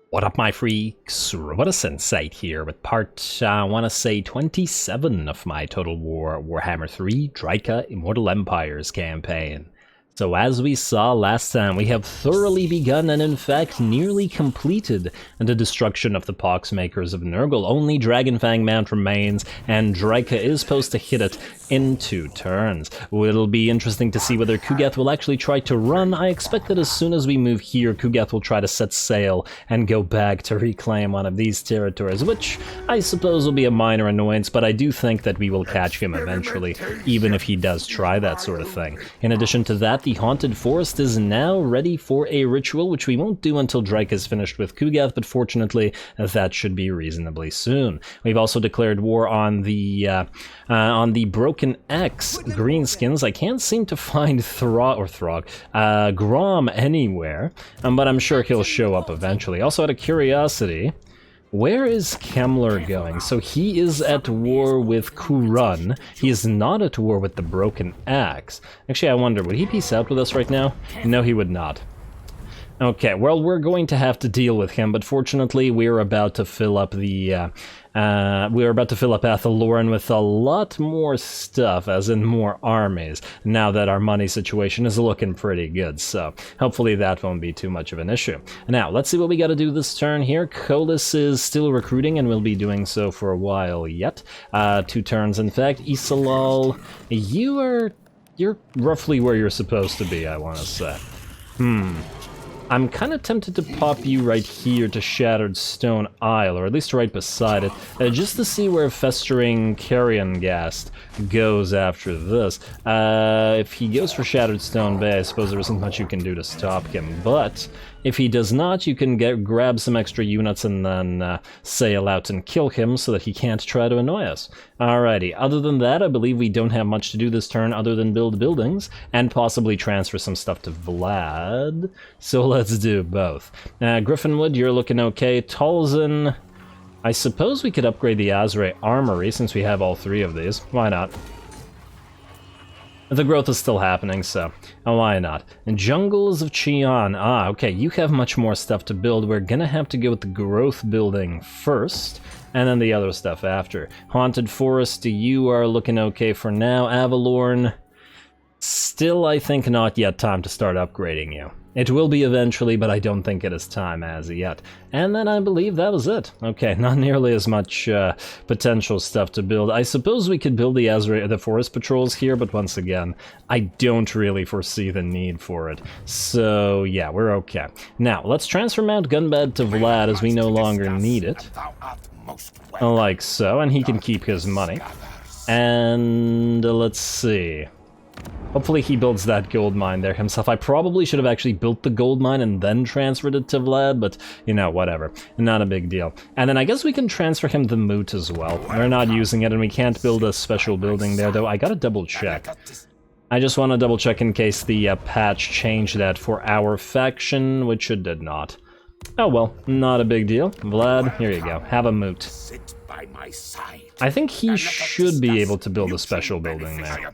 What up, my freaks? RuinusInsight here with part, I want to say 27 of my Total Warhammer 3 Drycha Immortal Empires campaign. So as we saw last time, we have thoroughly begun and in fact nearly completed the destruction of the Poxmakers of NURGLE. Only Dragonfang Mount remains, and Drycha is supposed to hit it in 2 turns. It'll be interesting to see whether Kugath will actually try to run. I expect that as soon as we move here, Kugath will try to set sail and go back to reclaim one of these territories, which I suppose will be a minor annoyance, but I do think that we will catch him eventually, even if he does try that sort of thing. In addition to that, the Haunted Forest is now ready for a ritual, which we won't do until Drycha is finished with Kugath, but fortunately, that should be reasonably soon. We've also declared war on the Broken Axe greenskins. I can't seem to find Grom anywhere, but I'm sure he'll show up eventually. Also, out of curiosity, where is Kemler going? So he is at war with Kurun. He is not at war with the Broken Axe. Actually, I wonder, would he peace out with us right now? No, he would not. Okay, well, we're going to have to deal with him, but fortunately, we're about to fill up the, Athaloran with a lot more stuff, as in more armies, now that our money situation is looking pretty good, so hopefully that won't be too much of an issue. Now, let's see what we gotta do this turn here. Colas is still recruiting, and will be doing so for a while yet. 2 turns, in fact. Isalal, you're roughly where you're supposed to be, I want to say. I'm kind of tempted to pop you right here to Shattered Stone Isle, or at least right beside it, just to see where Festering Carrion Ghast goes after this. If he goes for Shattered Stone Bay, I suppose there isn't much you can do to stop him, but if he does not, you can grab some extra units and then sail out and kill him so that he can't try to annoy us. Alrighty, other than that, I believe we don't have much to do this turn other than build buildings and possibly transfer some stuff to Vlad. So let's do both. Griffinwood, you're looking okay. Tolzin, I suppose we could upgrade the Azray Armory since we have all 3 of these. Why not? The growth is still happening, so why not? And Jungles of Qian. Okay, you have much more stuff to build. We're gonna have to go with the growth building first, and then the other stuff after. Haunted Forest, you are looking okay for now. Avalorn, still, I think, not yet time to start upgrading you. It will be eventually, but I don't think it is time as yet. And then I believe that was it. Okay, not nearly as much potential stuff to build. I suppose we could build the forest patrols here, but once again, I don't really foresee the need for it. So yeah, we're okay. Now, let's transfer Mount Gunbad to Vlad as we no longer need it. Like so, and he can keep his money. And let's see. Hopefully he builds that gold mine there himself. I probably should have actually built the gold mine and then transferred it to Vlad, but, you know, whatever. Not a big deal. And then I guess we can transfer him the moot as well. We're not using it, and we can't build a special building there, though. I gotta double check. I just want to double check in case the patch changed that for our faction, which it did not. Oh well, not a big deal. Vlad, here you go. Have a moot. I think he should be able to build a special building there.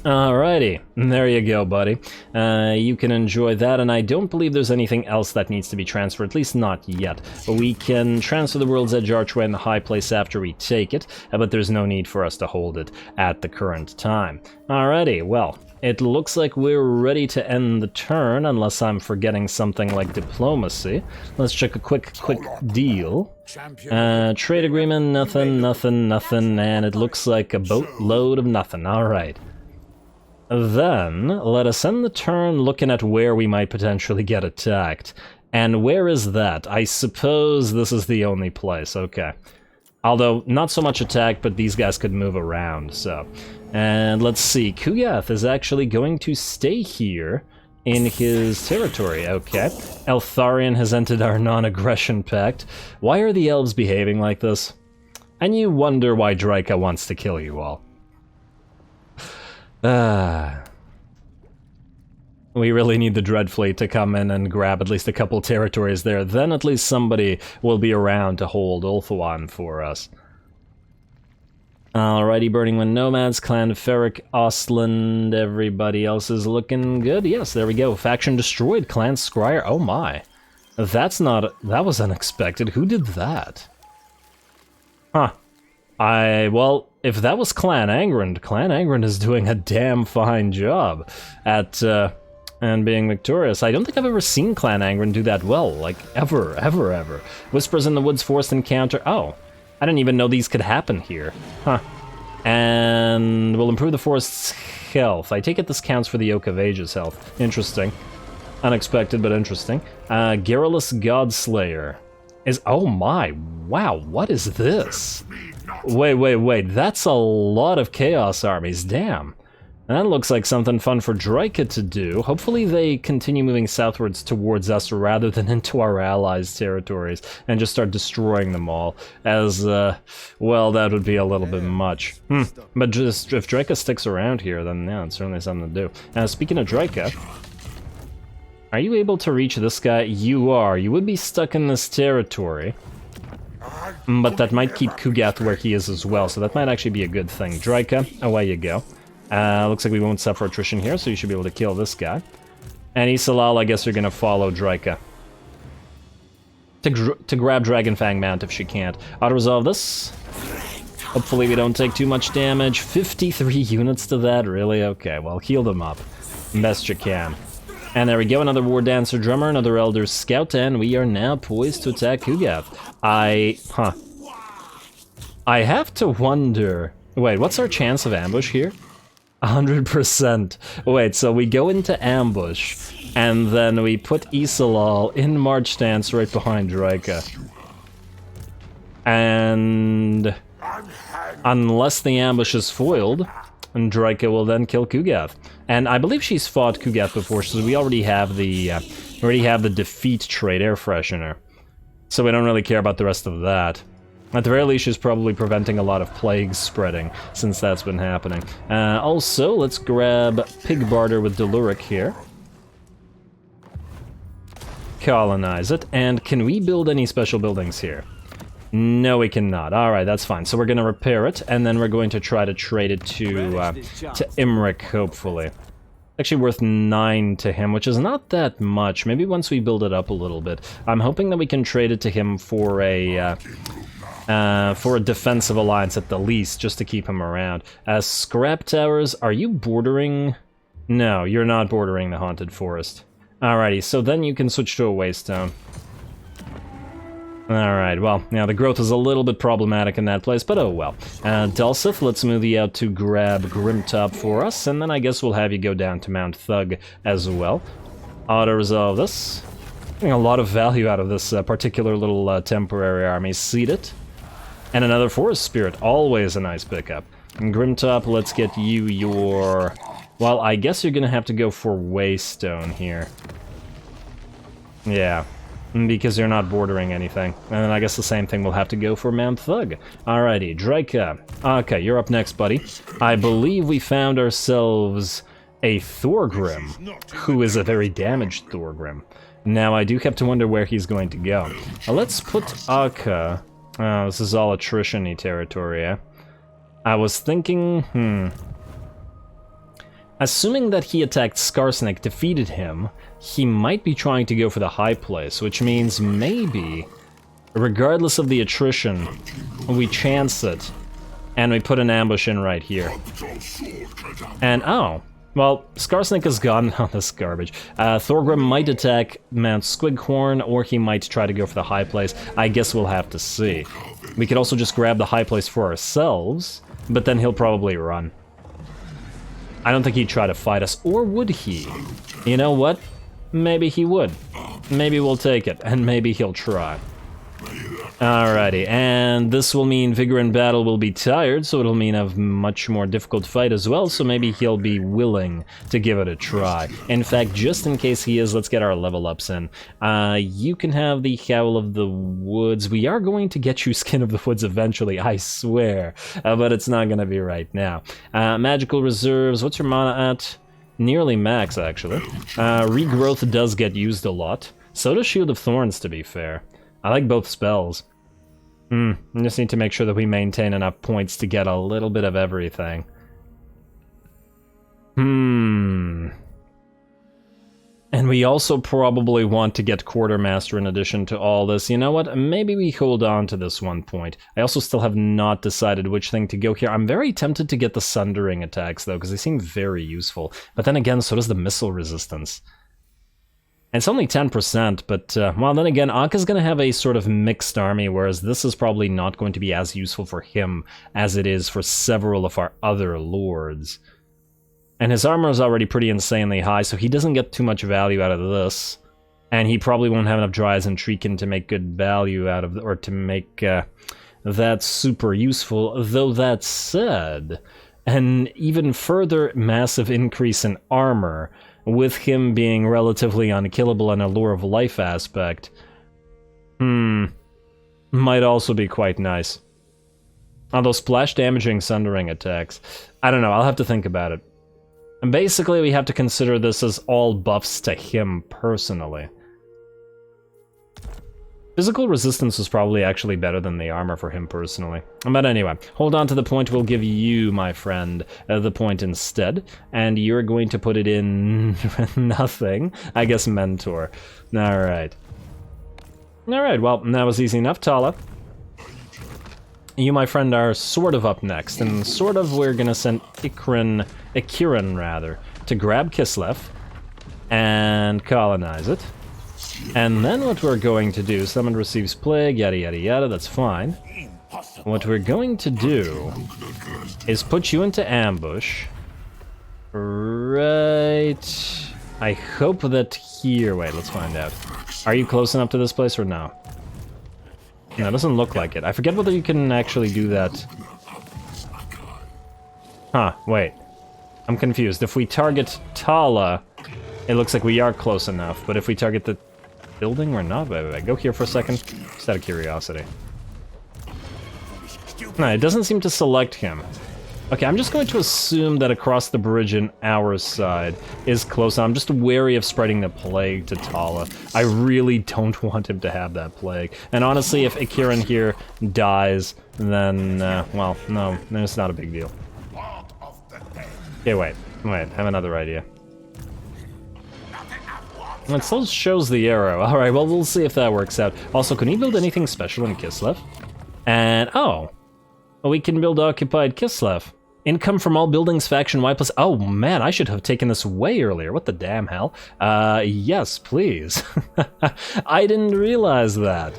Alrighty, there you go, buddy. You can enjoy that, and I don't believe there's anything else that needs to be transferred, at least not yet. But we can transfer the World's Edge Archway in the high place after we take it, but there's no need for us to hold it at the current time. Alrighty, well, it looks like we're ready to end the turn, unless I'm forgetting something like diplomacy. Let's check a quick deal. Trade agreement, nothing, and it looks like a boatload of nothing. Alright. Then, let us end the turn looking at where we might potentially get attacked. And where is that? I suppose this is the only place, okay. Although, not so much attack, but these guys could move around, so. And let's see, Kugath is actually going to stay here in his territory, okay. Eltharion has entered our non-aggression pact. Why are the elves behaving like this? And you wonder why Drycha wants to kill you all. We really need the Dreadfleet to come in and grab at least a couple territories there. Then at least somebody will be around to hold Ulthuan for us. Alrighty, Burning Wind Nomads, Clan Ferric, Ostland, everybody else is looking good. Yes, there we go. Faction destroyed, Clan Scryer. Oh my. That was unexpected. Who did that? Huh. Well, if that was Clan Angrand is doing a damn fine job at, and being victorious. I don't think I've ever seen Clan Angrand do that well, like, ever. Whispers in the Woods forced encounter. Oh, I didn't even know these could happen here. Huh. And will improve the forest's health. I take it this counts for the Oak of Ages health. Interesting. Unexpected, but interesting. Garrulous Godslayer is... Oh my, wow, what is this? Wait, that's a lot of Chaos armies, damn. That looks like something fun for Drycha to do. Hopefully they continue moving southwards towards us rather than into our allies' territories and just start destroying them all. As, well, that would be a little bit much. But just if Drycha sticks around here, then yeah, it's certainly something to do. Speaking of Drycha, are you able to reach this guy? You are. You would be stuck in this territory. But that might keep Kugath where he is as well, so that might actually be a good thing. Drycha, away you go. Looks like we won't suffer attrition here, so you should be able to kill this guy. And Isalal, I guess you're gonna follow Drycha. To grab Dragonfang Mount if she can't. Auto-resolve this. Hopefully we don't take too much damage. 53 units to that, really? Okay, well, heal them up. Best you can. And there we go, another War Dancer Drummer, another Elder Scout, and we are now poised to attack Kugath. I have to wonder... Wait, what's our chance of ambush here? 100%. Wait, so we go into ambush, and then we put Isalal in march stance right behind Drycha. And... unless the ambush is foiled, and Drycha will then kill Kugath. And I believe she's fought Kugath before, so we already have the defeat trait, Air Freshener. So we don't really care about the rest of that. At the very least, she's probably preventing a lot of plagues spreading, since that's been happening. Also, let's grab Pig Barter with Deluric here. Colonize it, and can we build any special buildings here? No, we cannot. Alright, that's fine. So we're going to repair it, and then we're going to try to trade it to Imric, hopefully. Actually worth 9 to him, which is not that much. Maybe once we build it up a little bit. I'm hoping that we can trade it to him for a defensive alliance at the least, just to keep him around. Scrap Towers, are you bordering? No, you're not bordering the Haunted Forest. Alrighty, so then you can switch to a Waystone. Alright, well, now the growth is a little bit problematic in that place, but oh well. Dulceth, let's move you out to grab Grimtop for us, and then I guess we'll have you go down to Mount Thug as well. Auto-resolve this. Getting a lot of value out of this particular little temporary army. Seed it. And another Forest Spirit, always a nice pickup. And Grimtop, let's get you your... Well, I guess you're gonna have to go for Waystone here. Yeah. Because you're not bordering anything. And I guess the same thing will have to go for Mount Thug. Alrighty, Drycha. Okay, you're up next, buddy. I believe we found ourselves a Thorgrim, who is a very damaged Thorgrim. Now, I do have to wonder where he's going to go. Let's put Akka... Oh, this is all attrition-y territory, eh? I was thinking, Assuming that he attacked Skarsnik, defeated him, he might be trying to go for the high place, which means maybe, regardless of the attrition, we chance it, and we put an ambush in right here. And, oh, well, Skarsnik is gone on this garbage. Thorgrim might attack Mount Squighorn, or he might try to go for the high place. I guess we'll have to see. We could also just grab the high place for ourselves, but then he'll probably run. I don't think he'd try to fight us, or would he? You know what? Maybe he would. Maybe we'll take it, and maybe he'll try. Alrighty, and this will mean Vigor in Battle will be tired, so it'll mean a much more difficult fight as well, so maybe he'll be willing to give it a try. In fact, just in case he is, let's get our level ups in. You can have the Howl of the Woods. We are going to get you Skin of the Woods eventually, I swear, but it's not going to be right now. Magical Reserves, what's your mana at? Nearly max, actually. Regrowth does get used a lot. So does Shield of Thorns, to be fair. I like both spells. We just need to make sure that we maintain enough points to get a little bit of everything. And we also probably want to get Quartermaster in addition to all this. You know what? Maybe we hold on to this one point. I also still have not decided which thing to go here. I'm very tempted to get the Sundering attacks, though, because they seem very useful. But then again, so does the missile resistance. And it's only 10%, but, well, then again, Akka's going to have a sort of mixed army, whereas this is probably not going to be as useful for him as it is for several of our other lords. And his armor is already pretty insanely high, so he doesn't get too much value out of this. And he probably won't have enough Dryas and Treekin to make good value out of, or to make that super useful. Though that said, an even further massive increase in armor, with him being relatively unkillable and a lure of life aspect, might also be quite nice. Although splash damaging Sundering attacks, I don't know, I'll have to think about it. And basically, we have to consider this as all buffs to him personally. Physical resistance is probably actually better than the armor for him personally. But anyway, hold on to the point. We'll give you, my friend, the point instead. And you're going to put it in nothing. I guess Mentor. Alright. Alright, well, that was easy enough, Tala. You, my friend, are sort of up next, and sort of we're gonna send Ikiran, to grab Kislev and colonize it. And then what we're going to do, someone receives plague, yada yada yada, that's fine. What we're going to do is put you into ambush. Right... I hope that here... Wait, let's find out. Are you close enough to this place or no? No, it doesn't look like it. I forget whether you can actually do that. Huh, wait. I'm confused. If we target Tala, it looks like we are close enough, but if we target the building, we're not. Wait. Go here for a second. Just out of curiosity. No, it doesn't seem to select him. Okay, I'm just going to assume that across the bridge in our side is close. I'm just wary of spreading the plague to Tala. I really don't want him to have that plague. And honestly, if Ikiran here dies, then, well, no, it's not a big deal. Okay, wait, I have another idea. It still shows the arrow. Alright, well, we'll see if that works out. Also, can we build anything special in Kislev? And, oh, well, we can build Occupied Kislev. Income from all buildings faction-wide plus... Oh, man, I should have taken this way earlier. What the damn hell? Yes, please. I didn't realize that.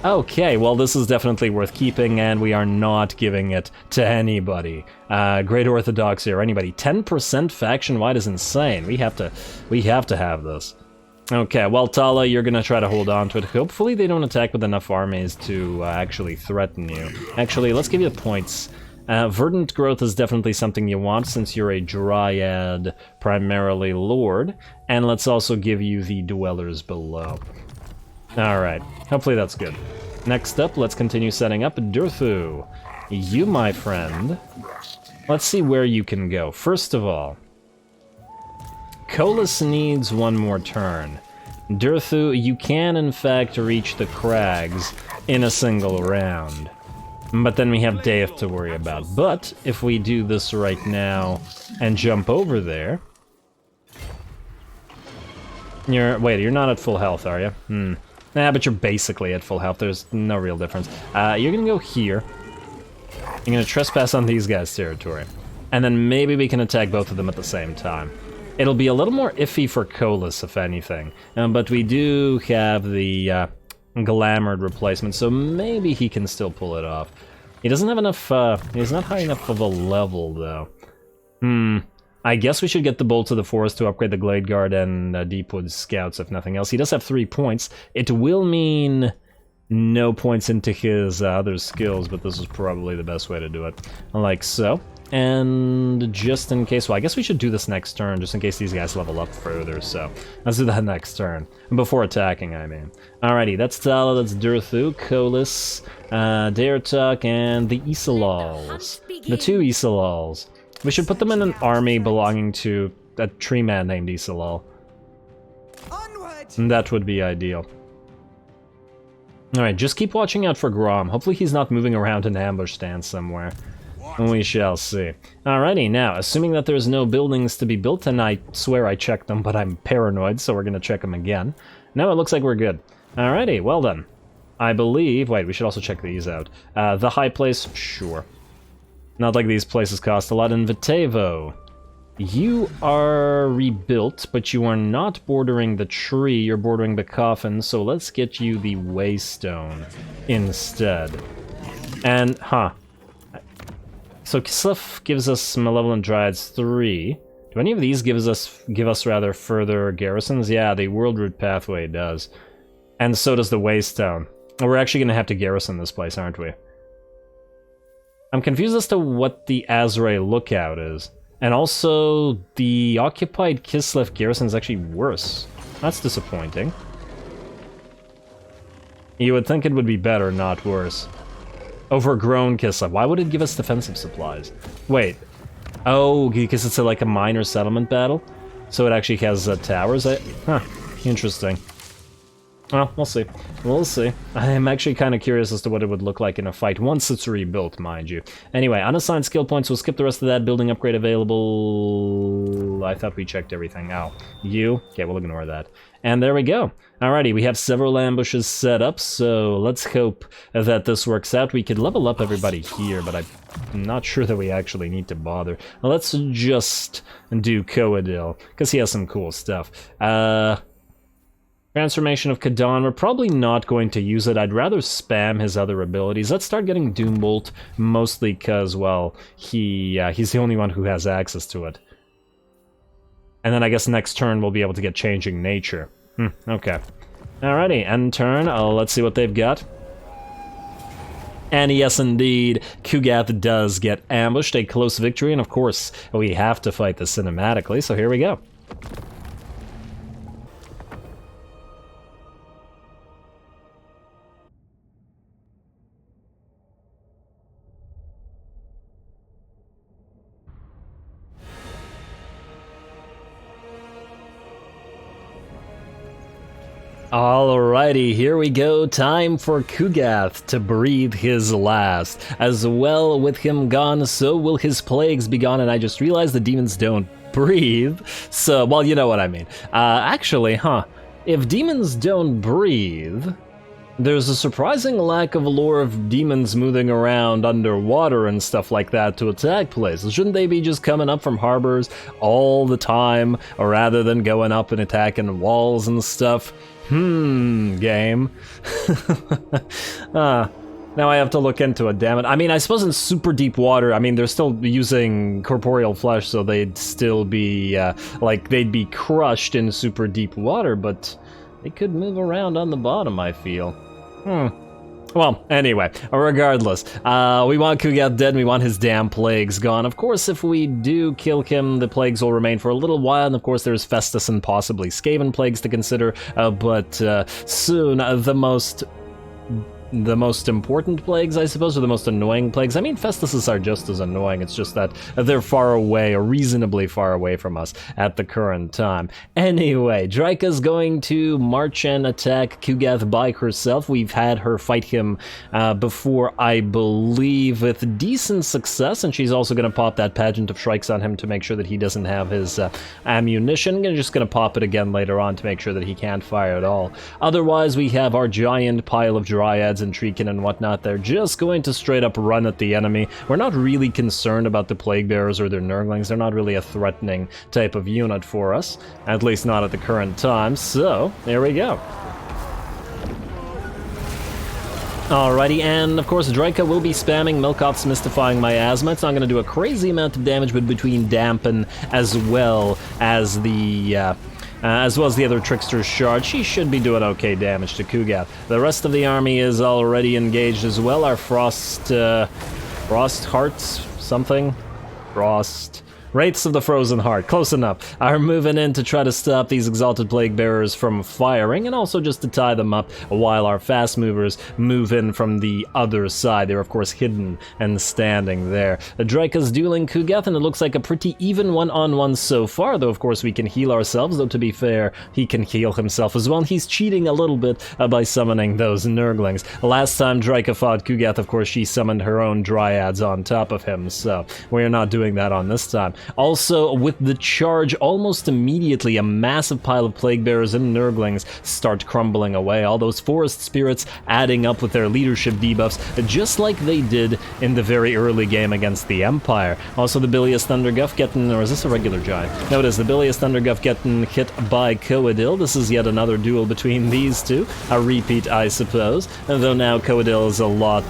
Okay, well, this is definitely worth keeping, and we are not giving it to anybody. Great Orthodoxy or anybody. 10% faction-wide is insane. We have to have this. Okay, well, Tala, you're gonna try to hold on to it. Hopefully they don't attack with enough armies to actually threaten you. Actually, let's give you the points. Verdant growth is definitely something you want since you're a Dryad, primarily Lord. And let's also give you the Dwellers Below. Alright, hopefully that's good. Next up, let's continue setting up Durthu. You, my friend, let's see where you can go. First of all, Kolis needs one more turn. Durthu, you can in fact reach the crags in a single round. But then we have Death to worry about. But if we do this right now and jump over there... You're not at full health, are you? Nah, but you're basically at full health. There's no real difference. You're gonna go here. You're gonna trespass on these guys' territory. And then maybe we can attack both of them at the same time. It'll be a little more iffy for Kolis, if anything. But we do have the glamored replacement, so maybe he can still pull it off. He doesn't have enough, he's not high enough of a level, though. I guess we should get the Bolts of the Forest to upgrade the Glade Guard and Deepwood Scouts, if nothing else. He does have 3 points. It will mean no points into his other skills, but this is probably the best way to do it. Like so. And just in case, well, I guess we should do this next turn, just in case these guys level up further, so let's do that next turn. Before attacking, I mean. Alrighty, that's Tala, that's Durthu, Kolis, Daertuk, and the Isolals. The 2 Isolals. We should put them in an army belonging to a tree man named Isolal. And that would be ideal. Alright, just keep watching out for Grom. Hopefully he's not moving around in ambush stance somewhere. We shall see. Alrighty, now, assuming that there's no buildings to be built, and I swear I checked them, but I'm paranoid, so we're gonna check them again. No, it looks like we're good. Alrighty, well done. I believe... Wait, we should also check these out. The high place? Sure. Not like these places cost a lot. In Vitevo, you are rebuilt, but you are not bordering the tree, you're bordering the coffin, so let's get you the waystone instead. And, so Kislev gives us Malevolent Dryads 3. Do any of these give us rather further garrisons? Yeah, the World Route Pathway does. And so does the Waystone. We're actually going to have to garrison this place, aren't we? I'm confused as to what the Azray Lookout is. And also, the occupied Kislev garrison is actually worse. That's disappointing. You would think it would be better, not worse. Overgrown Kislev. Why would it give us defensive supplies? Wait. Oh, because it's like a minor settlement battle? So it actually has towers? Huh. Interesting. Well, we'll see. We'll see. I am actually kind of curious as to what it would look like in a fight, once it's rebuilt, mind you. Anyway, unassigned skill points, we'll skip the rest of that. Building upgrade available... I thought we checked everything. Oh, you? Okay, we'll ignore that. And there we go. Alrighty, we have several ambushes set up, so let's hope that this works out. We could level up everybody here, but I'm not sure that we actually need to bother. Let's just do Coadil, because he has some cool stuff. Transformation of Kadan, we're probably not going to use it. I'd rather spam his other abilities. Let's start getting Doombolt, mostly because, well, he's the only one who has access to it. And then I guess next turn we'll be able to get Changing Nature. Okay. Alrighty, end turn. Let's see what they've got. And yes, indeed, Kugath does get ambushed. A close victory, and of course, we have to fight this cinematically, so here we go. Alrighty, here we go. Time for Kugath to breathe his last. As well with him gone, so will his plagues be gone, and I just realized the demons don't breathe. So, well, you know what I mean. Actually, if demons don't breathe, there's a surprising lack of lore of demons moving around underwater and stuff like that to attack places. Shouldn't they be just coming up from harbors all the time, rather than going up and attacking walls and stuff? Game. Now I have to look into it, damn it. I mean, I suppose in super deep water, I mean, they're still using corporeal flesh, so they'd still be, like, they'd be crushed in super deep water, but they could move around on the bottom, I feel. Well, anyway, regardless, we want Kugath dead, and we want his damn plagues gone. Of course, if we do kill him, the plagues will remain for a little while, and of course there's Festus and possibly Skaven plagues to consider, but soon the most important plagues, I suppose, or the most annoying plagues. I mean, Festuses are just as annoying, it's just that they're far away, or reasonably far away from us at the current time. Anyway, Drycha's going to march and attack Kugath by herself. We've had her fight him before, I believe, with decent success, and she's also going to pop that Pageant of Shrikes on him to make sure that he doesn't have his ammunition. Just going to pop it again later on to make sure that he can't fire at all. Otherwise, we have our giant pile of Dryads and Treekin and whatnot. They're just going to straight up run at the enemy. We're not really concerned about the Plague Bearers or their Nurglings. They're not really a threatening type of unit for us, at least not at the current time, so there we go. Alrighty, and of course Drycha will be spamming Milkoth's Mystifying Miasma. It's not going to do a crazy amount of damage, but between Dampen as well as the other Trickster's Shard, she should be doing okay damage to Kugath. The rest of the army is already engaged as well. Our Frost Hearts, something? Frost... Wraiths of the Frozen Heart, close enough, are moving in to try to stop these Exalted Plague Bearers from firing, and also just to tie them up while our fast movers move in from the other side. They're of course hidden and standing there. Drycha's dueling Kugath, and it looks like a pretty even one-on-one so far, though of course we can heal ourselves, though to be fair, he can heal himself as well. He's cheating a little bit by summoning those Nurglings. Last time Drycha fought Kugath, of course, she summoned her own Dryads on top of him, so we're not doing that on this time. Also, with the charge, almost immediately a massive pile of Plague Bearers and Nurglings start crumbling away, all those Forest Spirits adding up with their leadership debuffs, just like they did in the very early game against the Empire. Also, the Bilious Thunderguff getting, or is this a regular giant? No, it is the Bilious Thunderguff getting hit by Coadil. This is yet another duel between these two, a repeat, I suppose, though now Coadil is a lot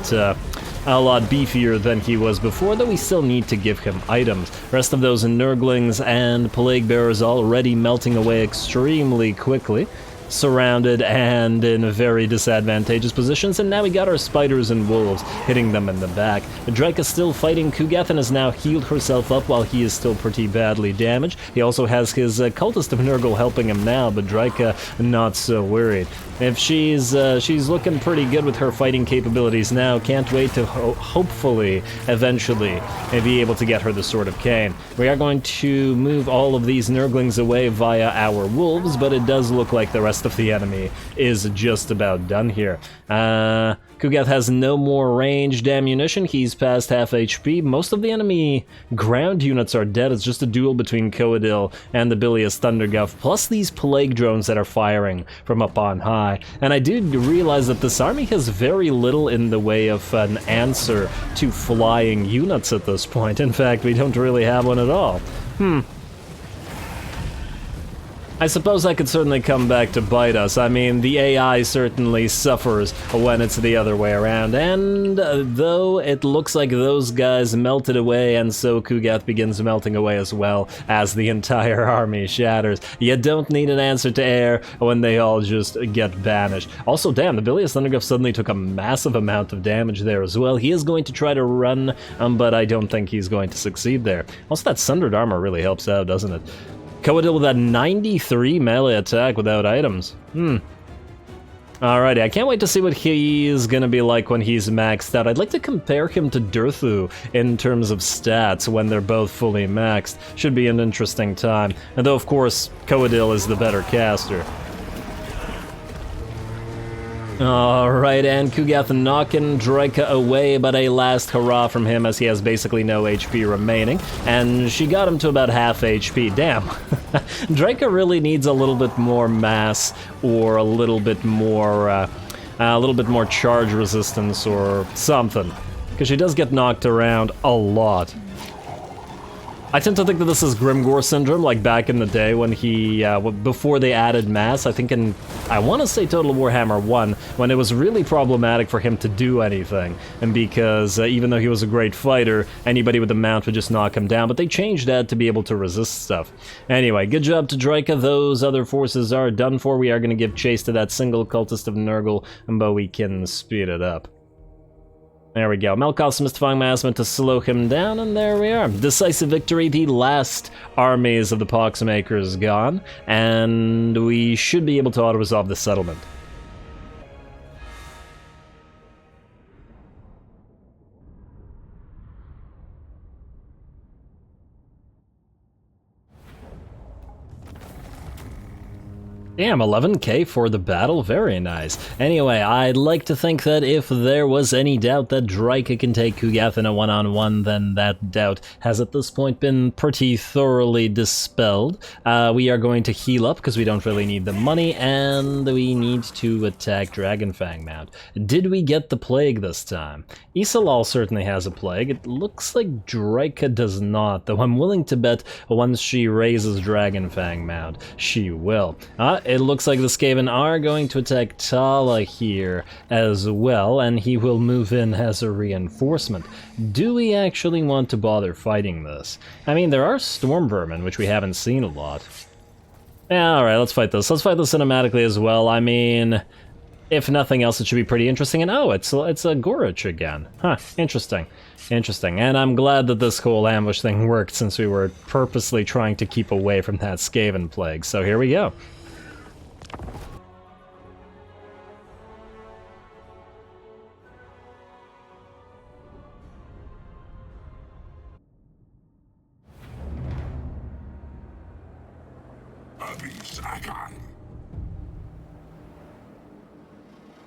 beefier than he was before, though we still need to give him items. Rest of those Nurglings and Plague Bearers already melting away extremely quickly, surrounded and in very disadvantageous positions, and now we got our spiders and wolves hitting them in the back. Drycha still fighting Kugath and has now healed herself up while he is still pretty badly damaged. He also has his Cultist of Nurgle helping him now, but Drycha not so worried. If she's looking pretty good with her fighting capabilities now. Can't wait to hopefully eventually be able to get her the Sword of Cain. We are going to move all of these Nurglings away via our wolves, but it does look like the rest of the enemy is just about done here. Kugath has no more ranged ammunition. He's past half HP. Most of the enemy ground units are dead. It's just a duel between Coadil and the Bilious Thunderguff, plus these plague drones that are firing from up on high. And I do realize that this army has very little in the way of an answer to flying units at this point. In fact, we don't really have one at all. I suppose I could certainly come back to bite us. I mean, the AI certainly suffers when it's the other way around, and though it looks like those guys melted away, and so Kugath begins melting away as well as the entire army shatters, you don't need an answer to air when they all just get banished. Also, damn, the Bilious Thunderguff suddenly took a massive amount of damage there as well. He is going to try to run, but I don't think he's going to succeed there. Also, that Sundered Armor really helps out, doesn't it? Coadil with that 93 melee attack without items. Alrighty, I can't wait to see what he's gonna be like when he's maxed out. I'd like to compare him to Durthu in terms of stats when they're both fully maxed. Should be an interesting time. And though, of course, Coadil is the better caster. Alright, and Kugath knocking Drycha away, but a last hurrah from him as he has basically no HP remaining, and she got him to about half HP. Damn. Drycha really needs a little bit more mass, or a little bit more charge resistance or something, because she does get knocked around a lot. I tend to think that this is Grimgore syndrome, like back in the day when he, before they added mass, I think I want to say Total Warhammer 1, when it was really problematic for him to do anything, and because even though he was a great fighter, anybody with a mount would just knock him down, but they changed that to be able to resist stuff. Anyway, good job to Drycha. Those other forces are done for. We are going to give chase to that single Cultist of Nurgle, but we can speed it up. There we go. Melkoth's Mystifying Mass meant to slow him down, and there we are. Decisive victory. The last armies of the Poxmakers gone, and we should be able to auto-resolve the settlement. Damn, 11k for the battle, very nice. Anyway, I'd like to think that if there was any doubt that Drycha can take Kugath in a one-on-one, then that doubt has at this point been pretty thoroughly dispelled. We are going to heal up because we don't really need the money, and we need to attack Dragonfang Mount. Did we get the plague this time? Isolal certainly has a plague. It looks like Drycha does not, though I'm willing to bet once she raises Dragonfang Mount, she will. It looks like the Skaven are going to attack Tala here as well, and he will move in as a reinforcement. Do we actually want to bother fighting this? I mean, there are Storm Vermin, which we haven't seen a lot. Yeah, alright, let's fight this. Let's fight this cinematically as well. I mean, If nothing else, it should be pretty interesting. And oh, it's a Gorich again. Huh, interesting. Interesting. And I'm glad that this whole ambush thing worked, since we were purposely trying to keep away from that Skaven plague. So here we go.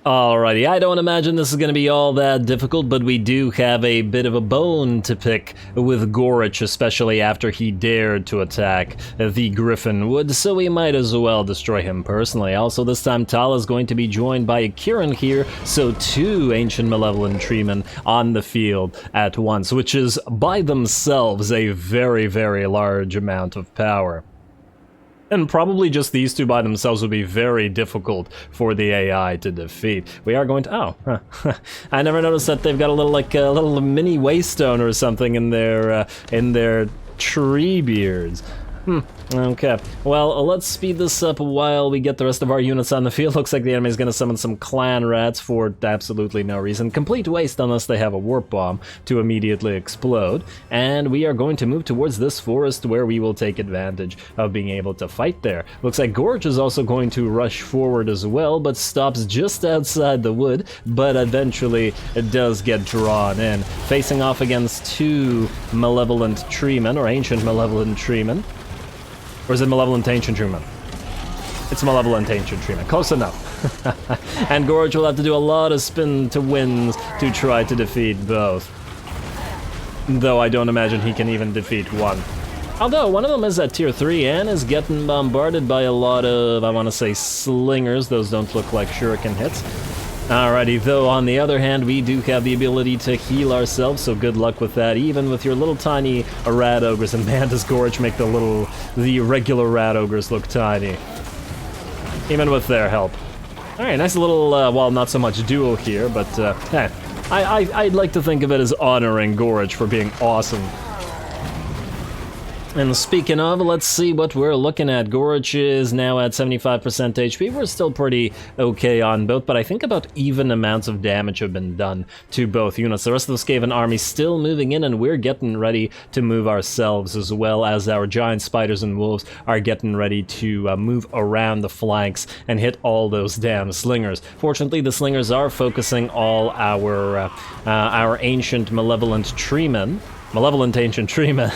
Alrighty, I don't imagine this is going to be all that difficult, but we do have a bit of a bone to pick with Gorich, especially after he dared to attack the Griffin Wood, so we might as well destroy him personally. Also, this time Tala is going to be joined by a Kieran here, so 2 Ancient Malevolent Treemen on the field at once, which is by themselves a very, very large amount of power. And probably just these 2 by themselves would be very difficult for the AI to defeat. We are going to... oh, huh. I never noticed that they've got a little, like, a little mini waystone or something in their tree beards. Okay. Well, let's speed this up while we get the rest of our units on the field. Looks like the enemy's gonna summon some clan rats for absolutely no reason. Complete waste unless they have a warp bomb to immediately explode. And we are going to move towards this forest where we will take advantage of being able to fight there. Looks like Gorge is also going to rush forward as well, but stops just outside the wood, but eventually it does get drawn in. Facing off against 2 Malevolent Treemen, or Ancient Malevolent Treemen. Or is it Malevolent Ancient Treemen? It's Malevolent Ancient Treemen. Close enough. And Gorge will have to do a lot of spin to wins to try to defeat both. Though I don't imagine he can even defeat one. Although, one of them is at tier 3 and is getting bombarded by a lot of, I want to say, slingers. Those don't look like shuriken hits. Alrighty, though, on the other hand, we do have the ability to heal ourselves, so good luck with that, even with your little tiny rat ogres. And man, does Gorge make the regular rat ogres look tiny. Even with their help. Alright, nice little, well, not so much duo here, but, hey, I'd like to think of it as honoring Gorge for being awesome. And speaking of, let's see what we're looking at. Gorge is now at 75% HP. We're still pretty okay on both, but I think about even amounts of damage have been done to both units. The rest of the Skaven army still moving in, and we're getting ready to move ourselves, as well as our giant spiders and wolves are getting ready to move around the flanks and hit all those damn slingers. Fortunately, the slingers are focusing all our ancient malevolent treemen. Malevolent Ancient Treemen,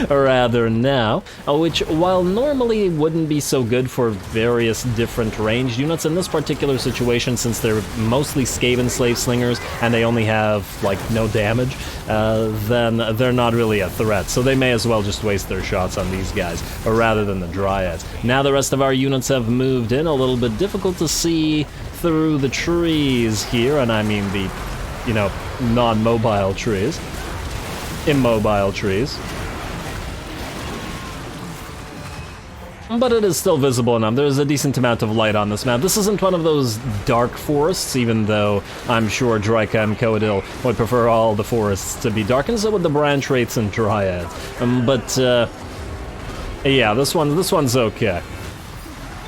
rather now, which, while normally wouldn't be so good for various different ranged units, in this particular situation, since they're mostly Skaven slave slingers and they only have, like, no damage, then they're not really a threat, so they may as well just waste their shots on these guys, rather than the Dryads. Now the rest of our units have moved in, a little bit difficult to see through the trees here, and I mean the, you know, non-mobile trees. Immobile trees. But it is still visible enough. There's a decent amount of light on this map. This isn't one of those dark forests, even though I'm sure Drycha and Codil would prefer all the forests to be dark, and so would the branch rates and dryads. Yeah, this one's okay.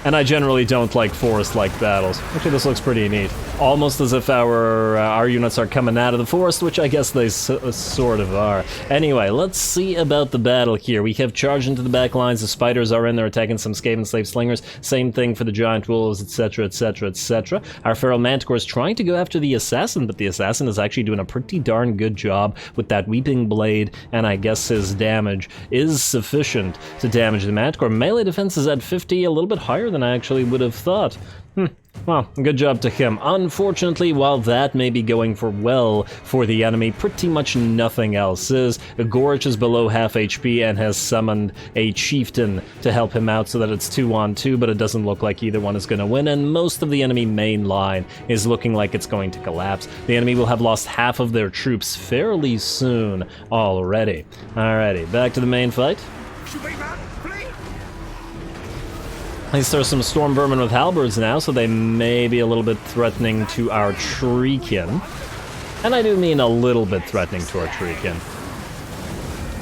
And I generally don't like forest-like battles. Actually, this looks pretty neat. Almost as if our units are coming out of the forest, which I guess they sort of are. Anyway, let's see about the battle here. We have charged into the back lines. The spiders are in there attacking some Skaven slave slingers. Same thing for the giant wolves, etc., etc., etc. Our feral manticore is trying to go after the assassin, but the assassin is actually doing a pretty darn good job with that weeping blade, and I guess his damage is sufficient to damage the manticore. Melee defense is at 50, a little bit higher than I actually would have thought. Well, good job to him. Unfortunately, while that may be going for well for the enemy, pretty much nothing else is. Gorge is below half HP and has summoned a chieftain to help him out so that it's 2-on-2, but it doesn't look like either one is going to win, and most of the enemy main line is looking like it's going to collapse. The enemy will have lost half of their troops fairly soon already. Alrighty, back to the main fight. At least there's some storm vermin with halberds now, so they may be a little bit threatening to our treekin. And I do mean a little bit threatening to our treekin.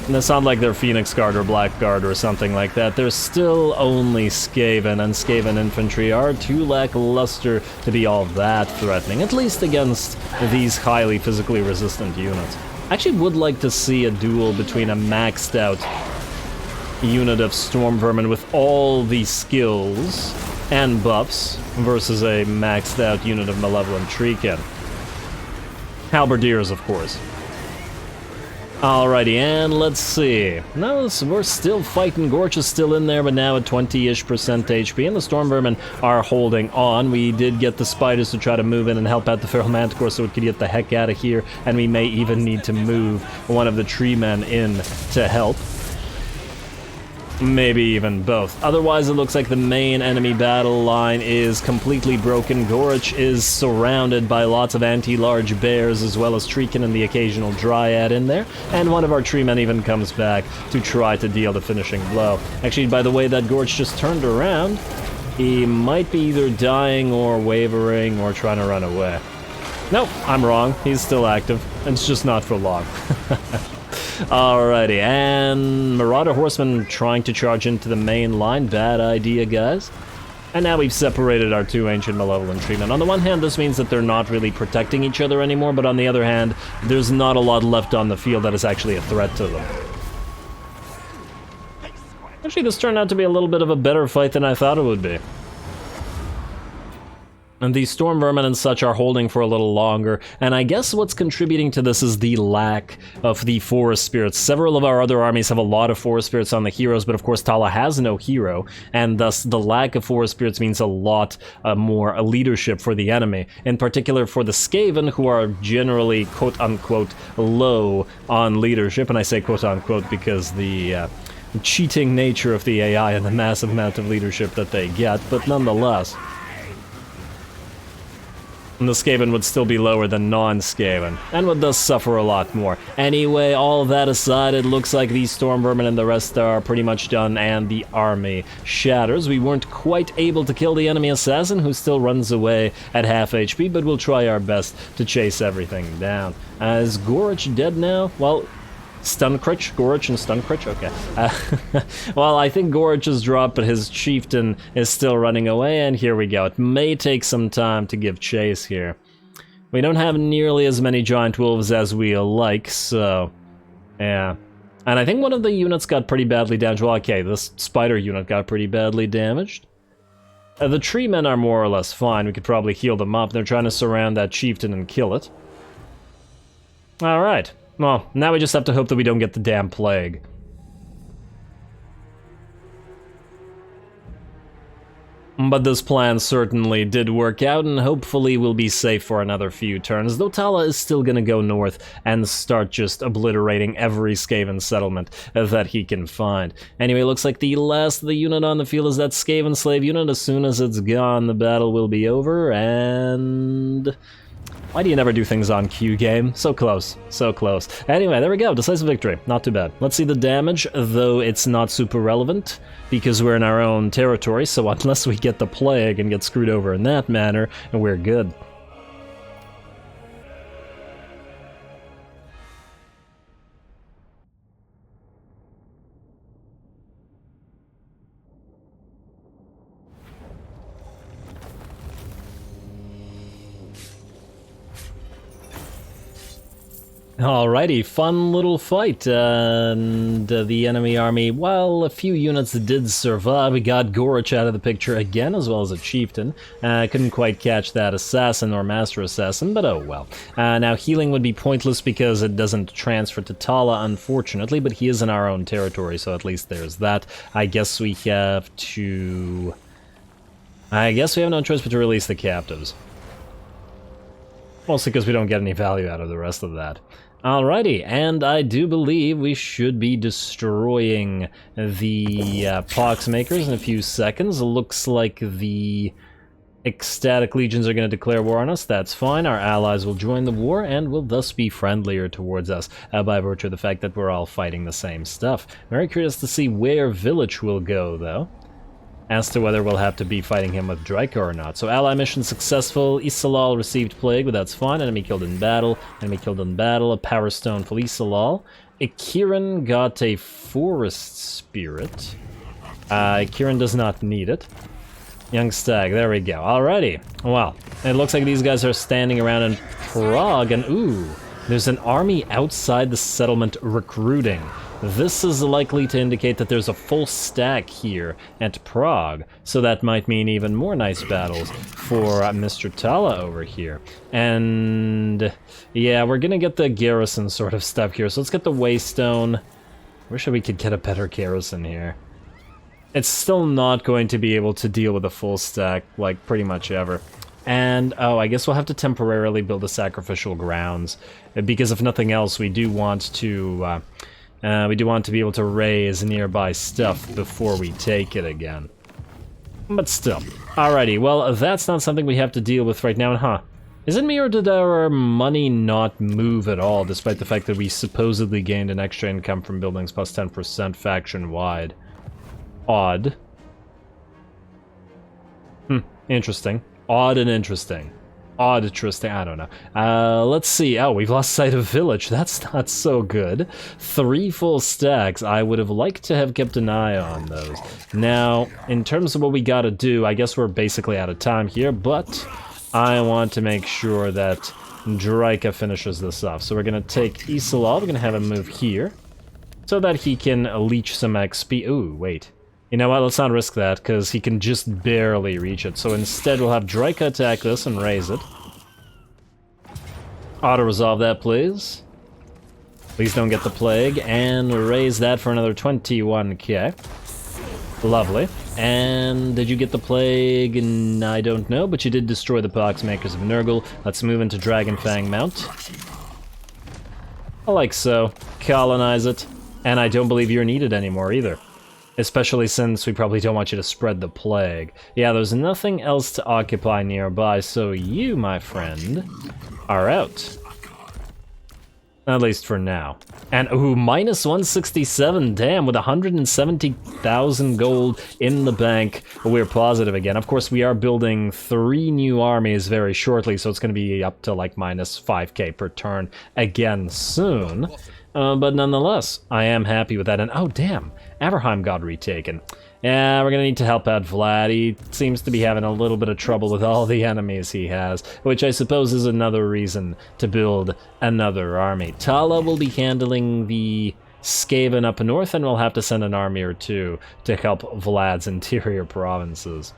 And it's not like they're Phoenix Guard or Blackguard or something like that. They're still only Skaven, and Skaven infantry are too lackluster to be all that threatening, at least against these highly physically resistant units. I actually would like to see a duel between a maxed out unit of Storm Vermin with all the skills and buffs versus a maxed out unit of Malevolent Treekin. Halberdiers, of course. Alrighty, and let's see. No, we're still fighting. Gorch is still in there, but now at 20-ish% HP, and the Storm Vermin are holding on. We did get the spiders to try to move in and help out the Feral Manticore so it could get the heck out of here, and we may even need to move one of the tree men in to help. Maybe even both. Otherwise, it looks like the main enemy battle line is completely broken. Gorch is surrounded by lots of anti-large bears, as well as Treekin and the occasional Dryad in there. And one of our tree men even comes back to try to deal the finishing blow. Actually, by the way that Gorch just turned around, he might be either dying or wavering or trying to run away. Nope, I'm wrong. He's still active. It's just not for long. Alrighty, and Marauder Horsemen trying to charge into the main line. Bad idea, guys. And now we've separated our two Ancient Malevolent Treemen. On the one hand, this means that they're not really protecting each other anymore, but on the other hand, there's not a lot left on the field that is actually a threat to them. Actually, this turned out to be a little bit of a better fight than I thought it would be. And these Storm Vermin and such are holding for a little longer, and I guess what's contributing to this is the lack of the Forest Spirits. Several of our other armies have a lot of Forest Spirits on the heroes, but of course Tala has no hero, and thus the lack of Forest Spirits means a lot more leadership for the enemy. In particular for the Skaven, who are generally quote-unquote low on leadership, and I say quote-unquote because the cheating nature of the AI and the massive amount of leadership that they get, but nonetheless. And the Skaven would still be lower than non-Skaven, and would thus suffer a lot more. Anyway, all that aside, it looks like these Storm Vermin and the rest are pretty much done, and the army shatters. We weren't quite able to kill the enemy assassin, who still runs away at half HP, but we'll try our best to chase everything down. Is Gorch dead now? Well, Stuncritch? Gorch and Stuncritch? Okay. Well, I think Gorch is dropped, but his chieftain is still running away, and here we go. It may take some time to give chase here. We don't have nearly as many giant wolves as we like, so yeah. And I think one of the units got pretty badly damaged. Well, okay, this spider unit got pretty badly damaged. The tree men are more or less fine. We could probably heal them up. They're trying to surround that chieftain and kill it. Alright. Well, now we just have to hope that we don't get the damn plague. But this plan certainly did work out, and hopefully we'll be safe for another few turns, though Tala is still gonna go north and start just obliterating every Skaven settlement that he can find. Anyway, looks like the last of the unit on the field is that Skaven slave unit. As soon as it's gone, the battle will be over, and... why do you never do things on cue, game? So close, so close. Anyway, there we go, decisive victory. Not too bad. Let's see the damage, though it's not super relevant, because we're in our own territory, so unless we get the plague and get screwed over in that manner, we're good. Alrighty, fun little fight, and the enemy army, well, a few units did survive. We got Gorch out of the picture again, as well as a chieftain. Couldn't quite catch that assassin or master assassin, but oh well. Now, healing would be pointless because it doesn't transfer to Tala, unfortunately, but he is in our own territory, so at least there's that. I guess we have to... I guess we have no choice but to release the captives. Mostly because we don't get any value out of the rest of that. Alrighty, and I do believe we should be destroying the Poxmakers in a few seconds. It looks like the Ecstatic Legions are going to declare war on us. That's fine. Our allies will join the war and will thus be friendlier towards us by virtue of the fact that we're all fighting the same stuff. Very curious to see where Village will go, though, as to whether we'll have to be fighting him with Drycha or not. So ally mission successful. Isalal received plague, but that's fine. Enemy killed in battle. Enemy killed in battle. A power stone for Isalal. Kieran got a forest spirit. Kieran does not need it. Young stag, there we go. Alrighty. Well, it looks like these guys are standing around in Prague, and ooh, there's an army outside the settlement recruiting. This is likely to indicate that there's a full stack here at Prague, so that might mean even more nice battles for Mr. Tala over here. And yeah, we're gonna get the garrison sort of stuff here, so let's get the Waystone. Wish we could get a better garrison here. It's still not going to be able to deal with a full stack, like, pretty much ever. And, oh, I guess we'll have to temporarily build a sacrificial grounds, because if nothing else, we do want to be able to raise nearby stuff before we take it again. But still. Alrighty, well, that's not something we have to deal with right now, huh? Is it me, or did our money not move at all, despite the fact that we supposedly gained an extra income from buildings plus 10% faction-wide? Odd. Interesting. Odd and interesting. Odd, interesting, I don't know. Let's see. Oh, we've lost sight of village. That's not so good. 3 full stacks. I would have liked to have kept an eye on those. Now, in terms of what we gotta do, I guess we're basically out of time here, but I want to make sure that Drycha finishes this off. So we're gonna take Isolov, we're gonna have him move here, so that he can leech some XP. Ooh, wait. You know what, let's not risk that, because he can just barely reach it. So instead we'll have Drycha attack this and raise it. Auto-resolve that, please. Please don't get the plague, and raise that for another 21k. Lovely. And did you get the plague? I don't know, but you did destroy the Boxmakers of NURGLE. Let's move into Dragonfang Mount. I like so. Colonize it. And I don't believe you're needed anymore either. Especially since we probably don't want you to spread the plague. Yeah, there's nothing else to occupy nearby, so you, my friend, are out. At least for now. And ooh, minus 167, damn, with 170,000 gold in the bank, we're positive again. Of course, we are building 3 new armies very shortly, so it's going to be up to like minus 5k per turn again soon. But nonetheless, I am happy with that. And oh, damn, Averheim got retaken. Yeah, we're gonna need to help out Vlad. He seems to be having a little bit of trouble with all the enemies he has, which I suppose is another reason to build another army. Tala will be handling the Skaven up north, and we'll have to send an army or 2 to help Vlad's interior provinces.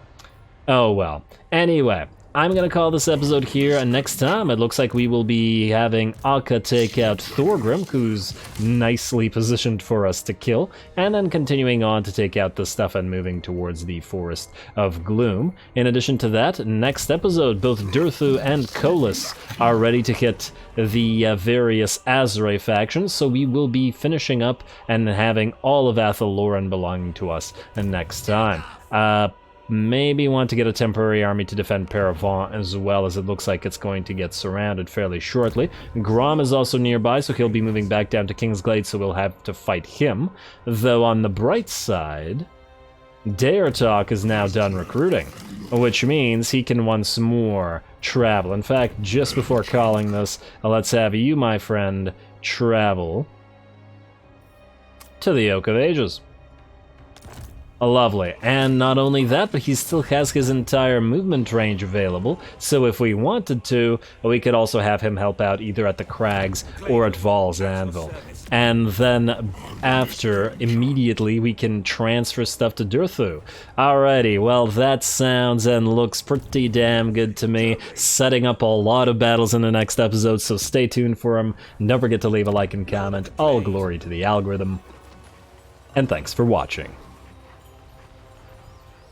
Oh well. Anyway, I'm gonna call this episode here, and next time it looks like we will be having Akka take out Thorgrim, who's nicely positioned for us to kill, and then continuing on to take out the stuff and moving towards the Forest of Gloom. In addition to that, next episode, both Durthu and Kolis are ready to hit the various Azray factions, so we will be finishing up and having all of Athel-Loren belonging to us next time. Maybe want to get a temporary army to defend Paravant as well, as it looks like it's going to get surrounded fairly shortly. Grom is also nearby, so he'll be moving back down to Kingsglade, so we'll have to fight him. Though on the bright side, Daertok is now done recruiting, which means he can once more travel. In fact, just before calling this, let's have you, my friend, travel to the Oak of Ages. Lovely. And not only that, but he still has his entire movement range available, so if we wanted to, we could also have him help out either at the Crags or at Val's Anvil. And then after, immediately, we can transfer stuff to Durthu. Alrighty, well that sounds and looks pretty damn good to me. Setting up a lot of battles in the next episode, so stay tuned for them. Don't forget to leave a like and comment. All glory to the algorithm. And thanks for watching.